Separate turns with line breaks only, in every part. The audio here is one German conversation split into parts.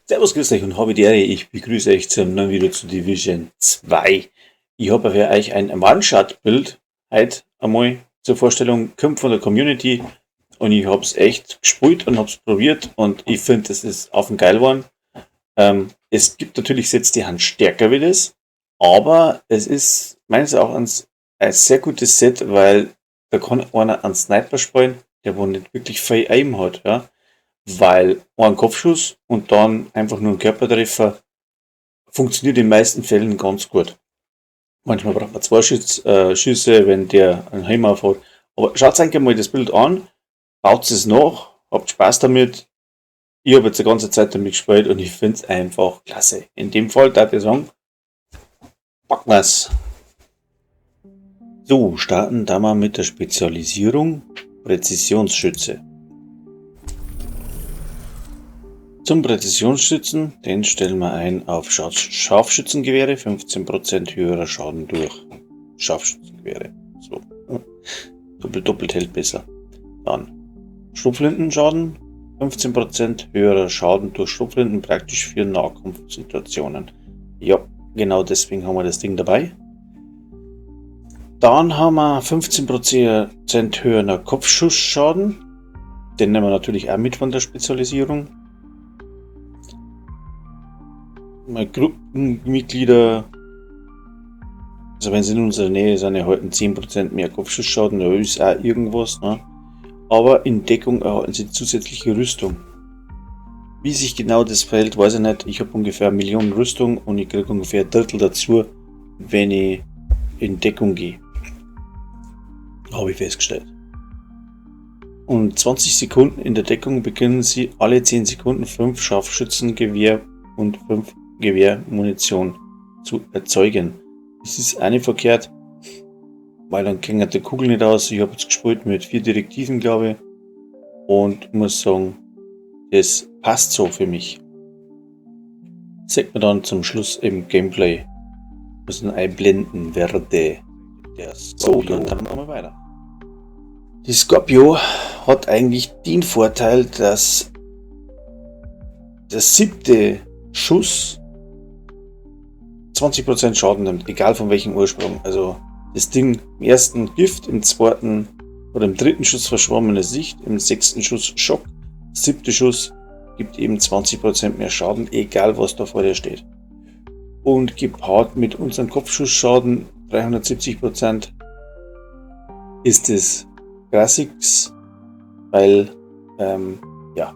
Servus, grüß euch und habe die Ehre. Ich begrüße euch zum neuen Video zu Division 2. Ich habe für euch ein One-Shot-Bild heute einmal zur Vorstellung, kommt von der Community und ich habe es echt gespielt und habe es probiert und ich finde, es ist auf den geil geworden. Es gibt natürlich Sets, die Hand stärker wie das, aber es ist meines Erachtens ein sehr gutes Set, weil da kann einer einen Sniper spielen, der wo nicht wirklich viel Aim hat, ja. Weil ein Kopfschuss und dann einfach nur ein Körpertreffer funktioniert in den meisten Fällen ganz gut. Manchmal braucht man zwei Schüsse, wenn der einen Helm aufhat. Aber schaut euch mal das Bild an, baut es nach, habt Spaß damit. Ich habe jetzt die ganze Zeit damit gespielt und ich finde es einfach klasse. In dem Fall darf ich sagen, packen wir's. So, starten da mal mit der Spezialisierung Präzisionsschütze. Zum Präzisionsschützen, den stellen wir ein auf Scharfschützengewehre, 15% höherer Schaden durch Scharfschützengewehre. So, doppelt hält besser. Dann Schrotflintenschaden, 15% höherer Schaden durch Schrotflinten, praktisch für Nahkampfsituationen. Ja, genau deswegen haben wir das Ding dabei. Dann haben wir 15% höherer Kopfschussschaden. Den nehmen wir natürlich auch mit von der Spezialisierung. Meine Gruppenmitglieder, also wenn sie in unserer Nähe sind, erhalten 10% mehr Kopfschussschaden, da ist auch irgendwas, ne? Aber in Deckung erhalten sie zusätzliche Rüstung. Wie sich genau das verhält, weiß ich nicht. Ich habe ungefähr 1 Million Rüstung und ich kriege ungefähr ein Drittel dazu, wenn ich in Deckung gehe. Habe ich festgestellt. Und 20 Sekunden in der Deckung beginnen sie alle 10 Sekunden 5 Scharfschützengewehr und 5 Gewehrmunition zu erzeugen. Das ist auch nicht verkehrt, weil dann ging die Kugel nicht aus. Ich habe jetzt gespielt mit 4 Direktiven, glaube ich, und muss sagen, das passt so für mich. Sieht man dann zum Schluss im Gameplay, was dann einblenden werde. So, dann machen wir weiter. Die Scorpio hat eigentlich den Vorteil, dass der 7. Schuss 20% Schaden nimmt, egal von welchem Ursprung. Also das Ding im ersten Gift, im zweiten oder im 3. Schuss verschwommene Sicht, im 6. Schuss Schock, 7. Schuss gibt eben 20% mehr Schaden, egal was da vor dir steht. Und gepaart mit unserem Kopfschussschaden 370% ist es Classics, weil ja,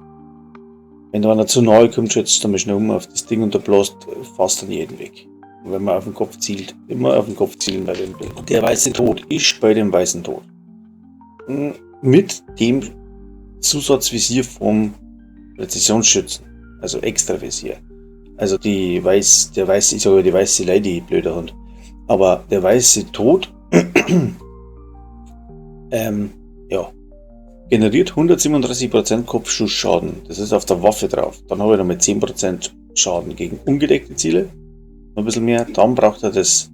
wenn da einer zu nahe kommt, schützt du mal schnell um auf das Ding und da bläst fast an jeden weg. Und wenn man auf den Kopf zielt, immer auf den Kopf zielen bei dem Bild. Der weiße Tod ist bei dem weißen Tod. Mit dem Zusatzvisier vom Präzisionsschützen, also extra Visier. Also die weiße Lady, blöder Hund. Aber der weiße Tod, ja, generiert 137% Kopfschussschaden. Das ist auf der Waffe drauf. Dann habe ich noch mit 10% Schaden gegen ungedeckte Ziele. Noch ein bisschen mehr. Dann braucht er das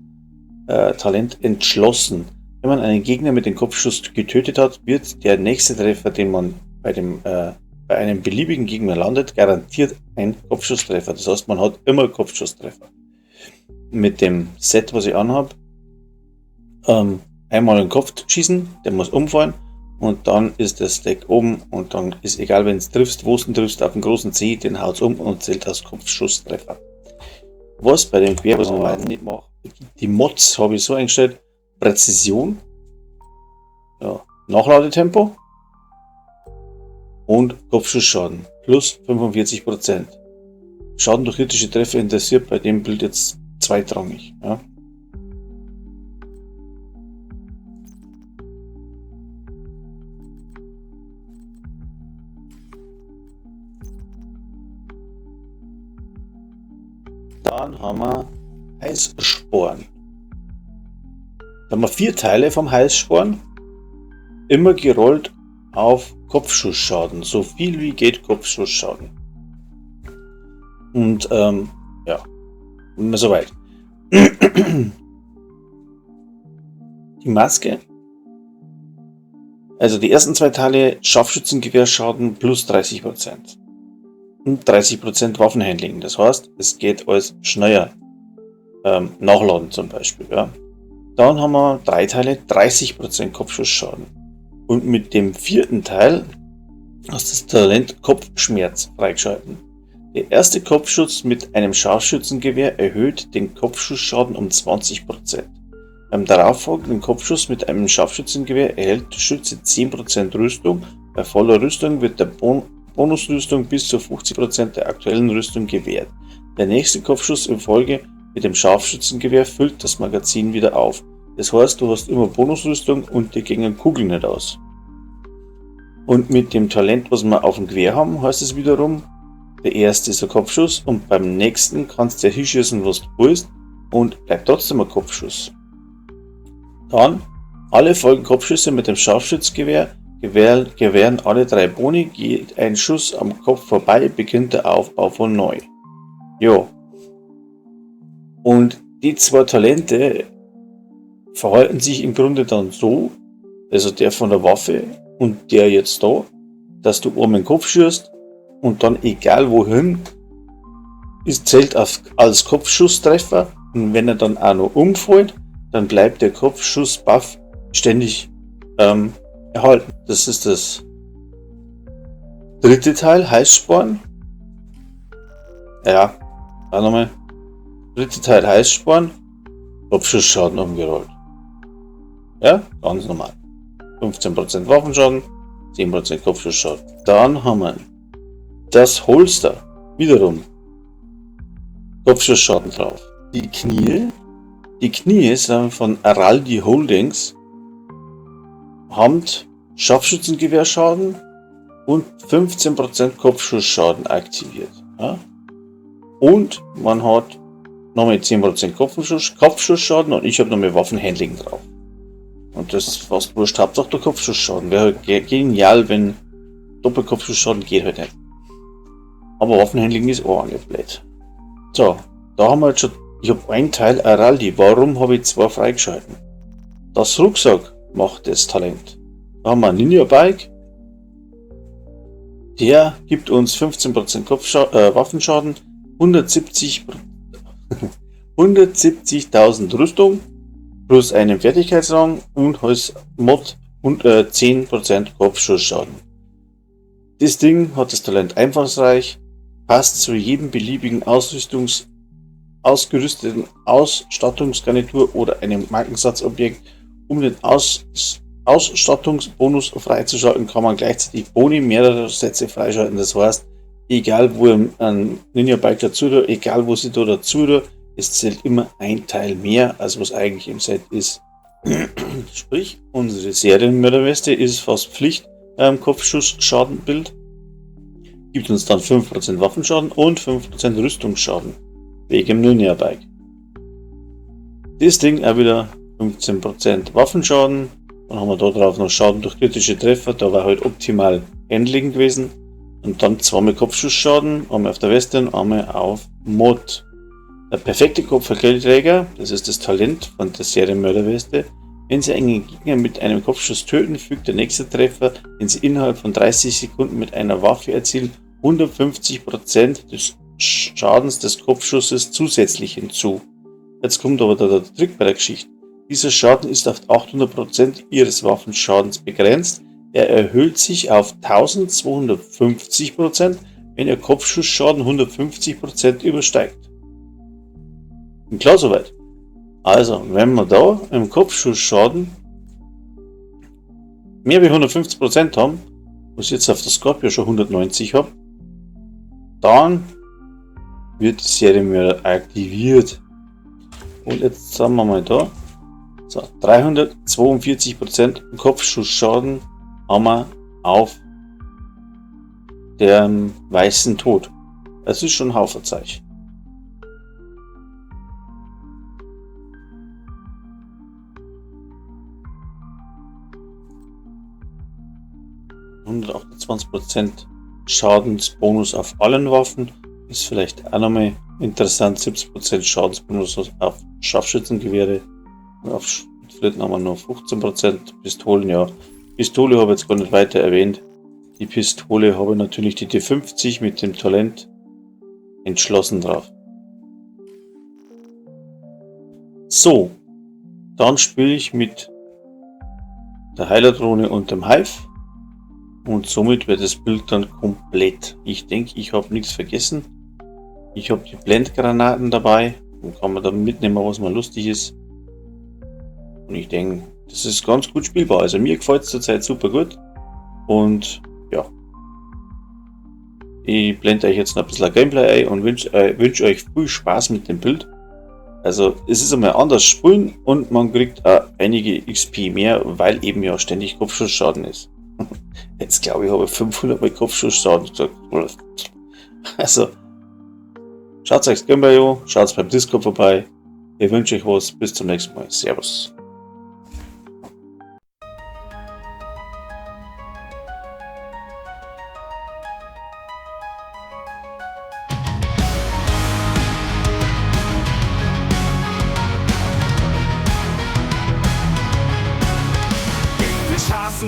Talent entschlossen. Wenn man einen Gegner mit dem Kopfschuss getötet hat, wird der nächste Treffer, den man bei einem beliebigen Gegner landet, garantiert ein Kopfschusstreffer. Das heißt, man hat immer Kopfschusstreffer. Mit dem Set, was ich anhabe, einmal in den Kopf schießen, der muss umfallen. Und dann ist der Stack oben und dann ist egal, wenn es triffst, wo es triffst, auf den großen C, den haut es um und zählt als Kopfschusstreffer. Was bei dem Gewehr, was man nicht macht. Die Mods habe ich so eingestellt: Präzision, ja, Nachladetempo und Kopfschussschaden plus 45%. Schaden durch kritische Treffer interessiert bei dem Bild jetzt zweitrangig. Ja. Dann haben wir Heißsporn. Da haben wir 4 Teile vom Heißsporn, immer gerollt auf Kopfschussschaden, so viel wie geht Kopfschussschaden. Und ja, immer soweit. Die Maske, also die ersten 2 Teile Scharfschützengewehrschaden plus 30%. und 30% Waffenhandling. Das heißt, es geht alles schneller. Nachladen zum Beispiel. Ja. Dann haben wir 3 Teile, 30% Kopfschussschaden. Und mit dem 4. Teil hast du das Talent Kopfschmerz freigeschalten. Der erste Kopfschuss mit einem Scharfschützengewehr erhöht den Kopfschussschaden um 20%. Beim darauffolgenden Kopfschuss mit einem Scharfschützengewehr erhält der Schütze 10% Rüstung. Bei voller Rüstung wird der Bonusrüstung bis zu 50% der aktuellen Rüstung gewährt. Der nächste Kopfschuss in Folge mit dem Scharfschützengewehr füllt das Magazin wieder auf. Das heißt, du hast immer Bonusrüstung und dir gehen Kugeln nicht aus. Und mit dem Talent, was wir auf dem Gewehr haben, heißt es wiederum, der erste ist ein Kopfschuss und beim nächsten kannst du hinschießen, was du willst und bleibt trotzdem ein Kopfschuss. Dann alle folgenden Kopfschüsse mit dem Scharfschützengewehr gewähren alle 3 Boni. Geht ein Schuss am Kopf vorbei, beginnt der Aufbau von neu. Jo. Und die 2 Talente verhalten sich im Grunde dann so, also der von der Waffe und der jetzt da, dass du oben den Kopf schießt und dann egal wohin, zählt als Kopfschusstreffer und wenn er dann auch noch umfällt, dann bleibt der Kopfschuss-Buff ständig erhalten. Das ist das 3. Teil, Heißsporn. Ja, auch nochmal. 3. Teil Heißsporn, Kopfschussschaden umgerollt. Ja, ganz normal. 15% Waffenschaden, 10% Kopfschussschaden. Dann haben wir das Holster, wiederum Kopfschussschaden drauf. Die Knie sind von Araldi Holdings, haben Scharfschützengewehrschaden und 15% Kopfschussschaden aktiviert. Ja? Und man hat nochmal 10% Kopfschussschaden und ich habe nochmal Waffenhandling drauf. Und das ist fast wurscht, Hauptsache der Kopfschussschaden. Wäre genial, wenn Doppelkopfschussschaden geht halt nicht. Aber Waffenhandling ist auch nicht blöd. So, da haben wir jetzt schon, ich habe ein Teil Araldi. Warum habe ich 2 freigeschalten? Das Rucksack macht das Talent. Da haben wir ein Ninja-Bike. Der gibt uns 15% Waffenschaden, 170.000 Rüstung plus einen Fertigkeitsrang und als Mod 10% Kopfschussschaden. Das Ding hat das Talent einfallsreich, passt zu jedem beliebigen ausgerüsteten Ausstattungsgarnitur oder einem Markensatzobjekt. Um den Ausstattungsbonus freizuschalten, kann man gleichzeitig Boni mehrerer Sätze freischalten. Das heißt, egal wo ein Ninja Bike dazu tut, egal wo sie da dazu tut, es zählt immer ein Teil mehr, als was eigentlich im Set ist. Sprich, unsere Serienmörderweste ist fast Pflicht beim Kopfschussschadenbild. Gibt uns dann 5% Waffenschaden und 5% Rüstungsschaden. Wegen dem Ninja Bike. Das Ding auch wieder 15% Waffenschaden. Dann haben wir da drauf noch Schaden durch kritische Treffer. Da war halt optimal Handling gewesen. Und dann zweimal Kopfschussschaden. Einmal auf der Weste und einmal auf Mod. Der perfekte Kopfverkleidträger, das ist das Talent von der Serienmörderweste. Wenn Sie einen Gegner mit einem Kopfschuss töten, fügt der nächste Treffer, den Sie innerhalb von 30 Sekunden mit einer Waffe erzielen, 150% des Schadens des Kopfschusses zusätzlich hinzu. Jetzt kommt aber der Trick bei der Geschichte. Dieser Schaden ist auf 800% Ihres Waffenschadens begrenzt. Er erhöht sich auf 1250%, wenn Ihr Kopfschussschaden 150% übersteigt. Und klar soweit. Also, wenn wir da im Kopfschussschaden mehr wie 150% haben, was ich jetzt auf der Scorpio schon 190 habe, dann wird die Serienmörder aktiviert. Und jetzt sagen wir mal da, so, 342% Kopfschussschaden haben wir auf den weißen Tod. Das ist schon ein Haufenzeichen. %128% Schadensbonus auf allen Waffen. Ist vielleicht auch nochmal interessant. 70% Schadensbonus auf Scharfschützengewehre. Auf Flöten haben wir noch 15%. Pistolen, ja. Pistole habe ich jetzt gar nicht weiter erwähnt. die Pistole habe ich natürlich die T50 mit dem Talent entschlossen drauf. So, dann spiele ich mit der Heilerdrohne und dem Hive und somit wird das Bild dann komplett. Ich denke, ich habe nichts vergessen. Ich habe die Blendgranaten dabei und kann man dann mitnehmen, was mal lustig ist. Und ich denke, das ist ganz gut spielbar. Also mir gefällt es zurzeit super gut. Und ja, ich blende euch jetzt noch ein bisschen Gameplay ein und wünsche euch viel Spaß mit dem Bild. Also es ist einmal anders spielen und man kriegt auch einige XP mehr, weil eben ja ständig Kopfschussschaden ist. Jetzt glaube ich, habe ich 500 Mal Kopfschussschaden gesagt. Also schaut euch das Gameplay an, schaut beim Discord vorbei. Ich wünsche euch was, bis zum nächsten Mal. Servus.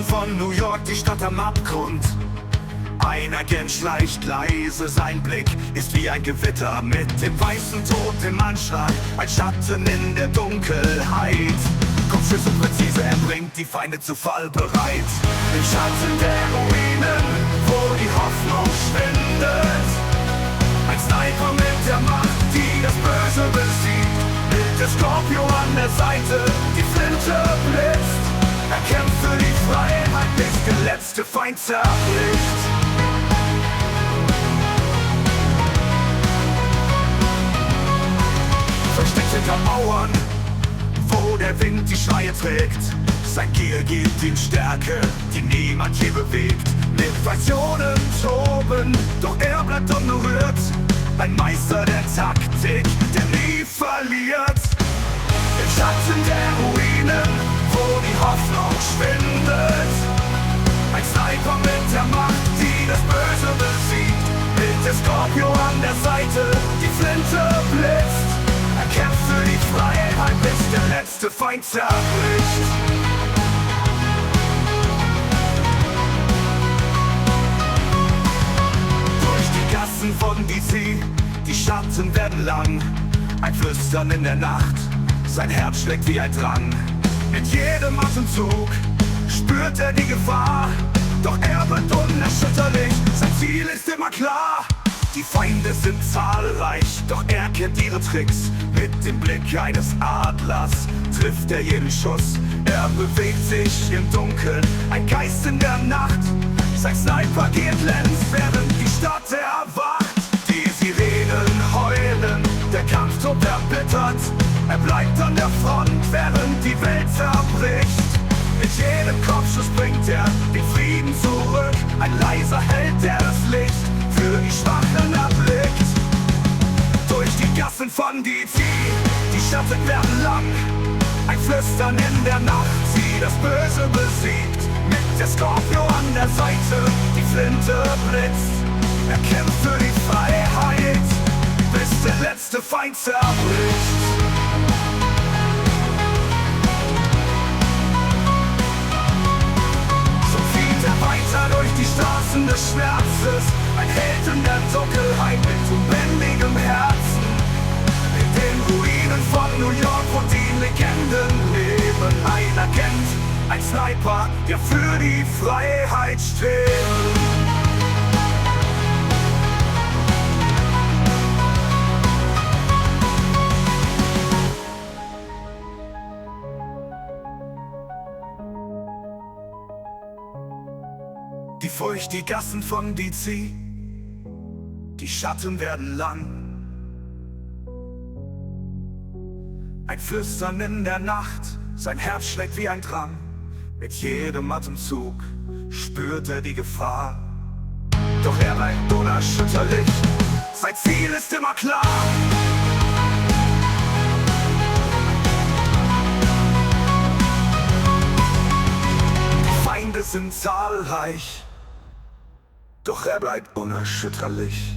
Von New York, die Stadt am Abgrund. Ein Agent schleicht leise, sein Blick ist wie ein Gewitter mit dem weißen Tod im Anschlag, ein Schatten in der Dunkelheit. Kopfschüsse präzise, er bringt die Feinde zu Fall bereit. Im Schatten der Ruinen, wo die Hoffnung schwindet. Ein Sniper mit der Macht, die das Böse besiegt. Mit der Scorpio an der Seite, die Flinte blitzt. Er kämpft für die Freiheit, bis der letzte Feind zerbricht. Versteckt hinter Mauern, wo der Wind die Schreie trägt. Sein Gier gibt ihm Stärke, die niemand je bewegt. Vibrationen toben, doch er bleibt unberührt. Ein Meister der Taktik, der nie verliert. Im Schatten der Ruinen, wo die Hoffnung schwindet. Ein Sniper mit der Macht, die das Böse besiegt. Mit der Scorpio an der Seite, die Flinte blitzt. Er kämpft für die Freiheit, bis der letzte Feind zerbricht. Durch die Gassen von DC, die Schatten werden lang. Ein Flüstern in der Nacht, sein Herz schlägt wie ein Drang. Mit jedem Atemzug spürt er die Gefahr. Doch er wird unerschütterlich, sein Ziel ist immer klar. Die Feinde sind zahlreich, doch er kennt ihre Tricks. Mit dem Blick eines Adlers trifft er jeden Schuss. Er bewegt sich im Dunkeln, ein Geist in der Nacht. Sein Sniper geht glänzt, während die Stadt erwacht. Die Sirenen heulen, der Kampf tobt erbittert. Er bleibt an der Front, während die Welt zerbricht. Mit jedem Kopfschuss bringt er den Frieden zurück. Ein leiser Held, der das Licht für die Schwachen erblickt. Durch die Gassen von DC, die Schatten werden lang. Ein Flüstern in der Nacht, die das Böse besiegt. Mit der Scorpio an der Seite, die Flinte blitzt. Er kämpft für die Freiheit, bis der letzte Feind zerbricht. Weiter durch die Straßen des Schmerzes, ein Held in der Dunkelheit mit unbändigem Herzen. In den Ruinen von New York, wo die Legenden leben. Ein Agent, ein Sniper, der für die Freiheit steht. Die Furcht, die Gassen von DC, die Schatten werden lang. Ein Flüstern in der Nacht, sein Herz schlägt wie ein Drang. Mit jedem Atemzug spürt er die Gefahr. Doch er bleibt unerschütterlich, sein Ziel ist immer klar. Die Feinde sind zahlreich, doch er bleibt unerschütterlich.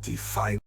Die Feinde